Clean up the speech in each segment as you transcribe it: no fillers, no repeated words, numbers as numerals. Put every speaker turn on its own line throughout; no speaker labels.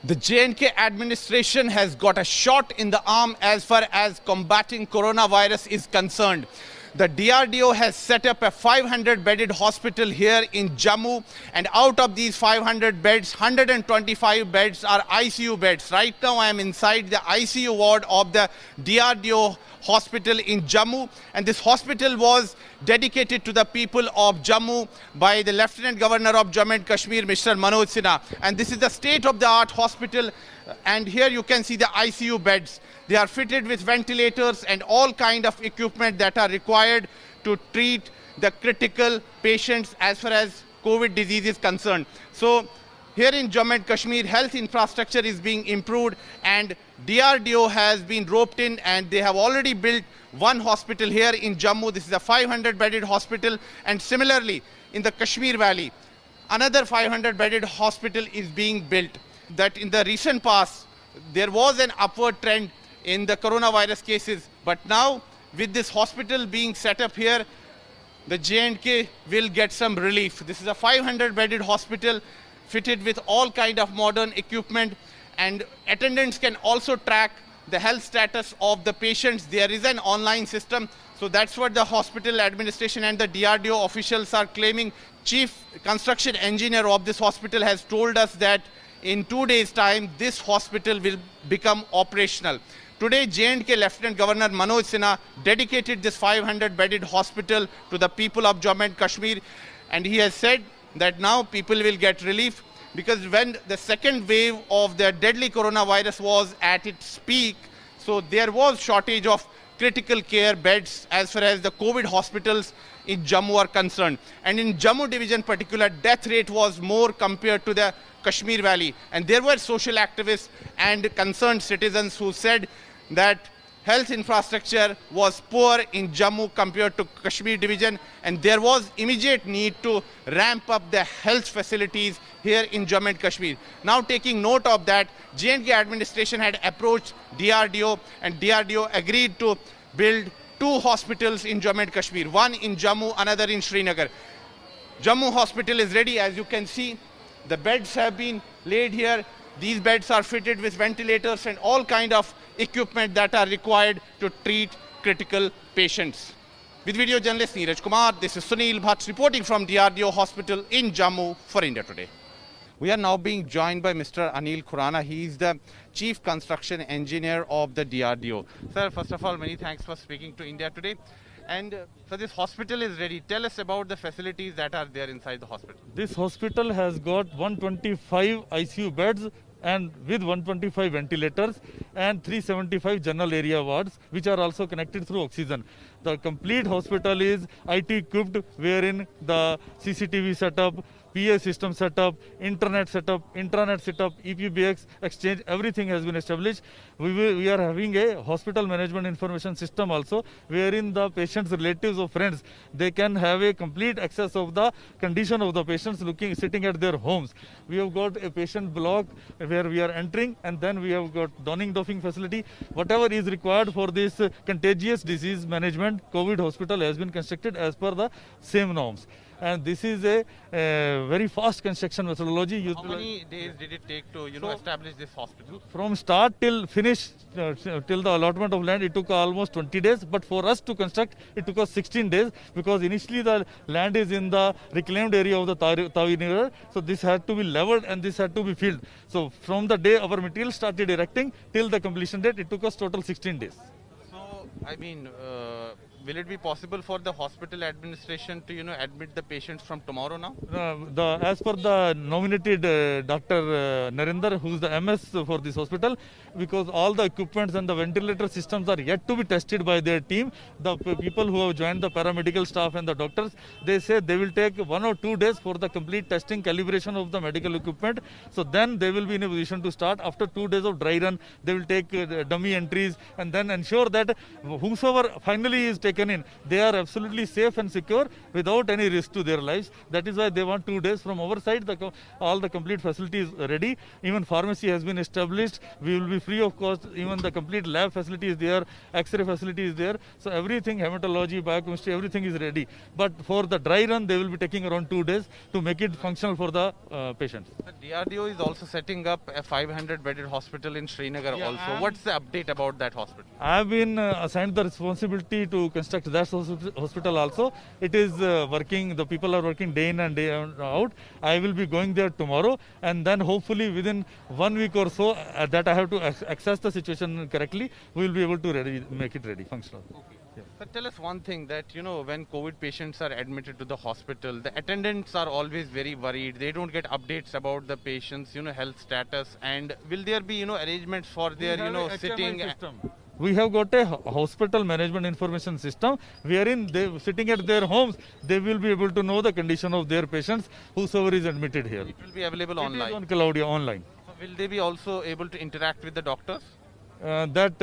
The J&K administration has got a shot in the arm as far as combating coronavirus is concerned. The DRDO has set up a 500-bedded hospital here in Jammu, and out of these 500 beds, 125 beds are ICU beds. Right now I am inside the ICU ward of the DRDO hospital in Jammu, and this hospital was dedicated to the people of Jammu by the Lieutenant Governor of Jammu and Kashmir, Mr. Manoj Sinha. And this is the state-of-the-art hospital, and here you can see the ICU beds. They are fitted with ventilators and all kind of equipment that are required to treat the critical patients as far as COVID disease is concerned. So here in Jammu and Kashmir, health infrastructure is being improved, and DRDO has been roped in, and they have already built one hospital here in Jammu. This is a 500-bedded hospital, and similarly in the Kashmir Valley, another 500-bedded hospital is being built. That in the recent past, there was an upward trend in the coronavirus cases, but now with this hospital being set up here, the J&K will get some relief. This is a 500-bedded hospital fitted with all kind of modern equipment, and attendants can also track the health status of the patients. There is an online system, so that's what the hospital administration and the DRDO officials are claiming. Chief construction engineer of this hospital has told us that in 2 days' time, this hospital will become operational. Today, J&K Lieutenant Governor Manoj Sinha dedicated this 500-bedded hospital to the people of Jammu and Kashmir, and he has said that now people will get relief, because when the second wave of the deadly coronavirus was at its peak, so there was shortage of critical care beds as far as the COVID hospitals in Jammu are concerned. And in Jammu division particular, death rate was more compared to the Kashmir Valley. And there were social activists and concerned citizens who said that health infrastructure was poor in Jammu compared to Kashmir division, and there was immediate need to ramp up the health facilities here in Jammu and Kashmir. Now, taking note of that, J&K administration had approached DRDO, and DRDO agreed to build 2 hospitals in Jammu and Kashmir, one in Jammu, another in Srinagar. Jammu hospital is ready, as you can see. The beds have been laid here. These beds are fitted with ventilators and all kind of equipment that are required to treat critical patients. With video journalist Neeraj Kumar, this is Sunil Bhatt reporting from DRDO Hospital in Jammu for India Today. We are now being joined by Mr. Anil Khurana. He is the Chief Construction Engineer of the DRDO. Sir, first of all, many thanks for speaking to India Today. And so this hospital is ready. Tell us about the facilities that are there inside the hospital.
This hospital has got 125 ICU beds and with 125 ventilators and 375 general area wards, which are also connected through oxygen. The complete hospital is IT equipped, wherein the CCTV setup, PA system setup, internet setup, intranet setup, EPBX exchange, everything has been established. We are having a hospital management information system also, wherein the patient's relatives or friends, they can have a complete access of the condition of the patients sitting at their homes. We have got a patient block where we are entering, and then we have got donning doffing facility. Whatever is required for this contagious disease management, COVID hospital has been constructed as per the same norms. And this is a very fast construction methodology.
How many days did it take to establish this hospital?
From start till finish, till the allotment of land, it took almost 20 days. But for us to construct, it took us 16 days, because initially the land is in the reclaimed area of the Tavi River. So this had to be leveled and this had to be filled. So from the day our material started erecting till the completion date, it took us total 16 days.
So, I mean, will it be possible for the hospital administration to, admit the patients from tomorrow now?
As per the nominated Dr. Narendra, who is the MS for this hospital, because all the equipments and the ventilator systems are yet to be tested by their team. The people who have joined the paramedical staff and the doctors, they say they will take 1 or 2 days for the complete testing, calibration of the medical equipment. So then they will be in a position to start. After 2 days of dry run, they will take dummy entries and then ensure that whosoever finally is taking taken in, they are absolutely safe and secure without any risk to their lives. That is why they want 2 days. From our side, all the complete facilities ready. Even pharmacy has been established. We will be free of cost. Even the complete lab facility is there, X-ray facility is there. So everything, hematology, biochemistry, everything is ready. But for the dry run, they will be taking around 2 days to make it functional for the patients.
The DRDO is also setting up a 500-bedded hospital in Srinagar also. What's the update about that hospital?
I have been assigned the responsibility to construct that hospital also. It is working, the people are working day in and day out. I will be going there tomorrow, and then hopefully within 1 week or so that I have to access the situation correctly, we will be able to make it ready, functional.
Okay. Yeah. So tell us one thing, that when COVID patients are admitted to the hospital, the attendants are always very worried. They don't get updates about the patient's health status. And will there be arrangements for their sitting?
We have got a hospital management information system wherein they, sitting at their homes, they will be able to know the condition of their patients, whosoever is admitted here.
It will be available online.
It is on Cloudia online.
So will they be also able to interact with the doctors?
That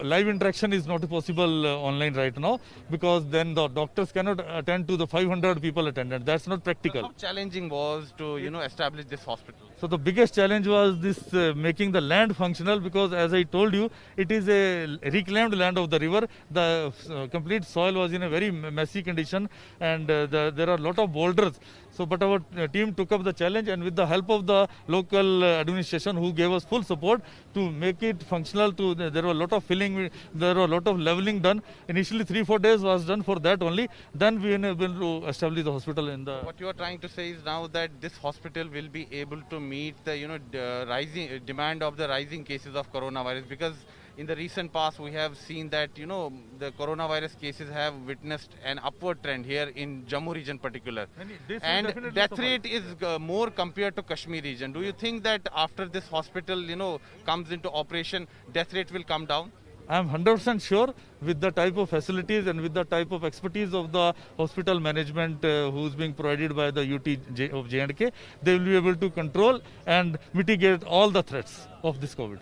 live interaction is not possible online right now, because then the doctors cannot attend to the 500 people attended. That's not practical.
So how challenging was to establish this hospital?
So the biggest challenge was this making the land functional, because as I told you, it is a reclaimed land of the river. The complete soil was in a very messy condition, and there are a lot of boulders. So, but our team took up the challenge, and with the help of the local administration, who gave us full support to make it functional. There were a lot of filling, there were a lot of leveling done. Initially 3-4 days was done for that only. Then we were able to establish the hospital in the...
What you are trying to say is now that this hospital will be able to meet the rising demand of the rising cases of coronavirus, because in the recent past we have seen that the coronavirus cases have witnessed an upward trend here in Jammu region particular, and death rate is more compared to Kashmir region. Do you think that after this hospital comes into operation, death rate will come down?
I am 100% sure, with the type of facilities and with the type of expertise of the hospital management who is being provided by the UT of J&K, they will be able to control and mitigate all the threats of this COVID.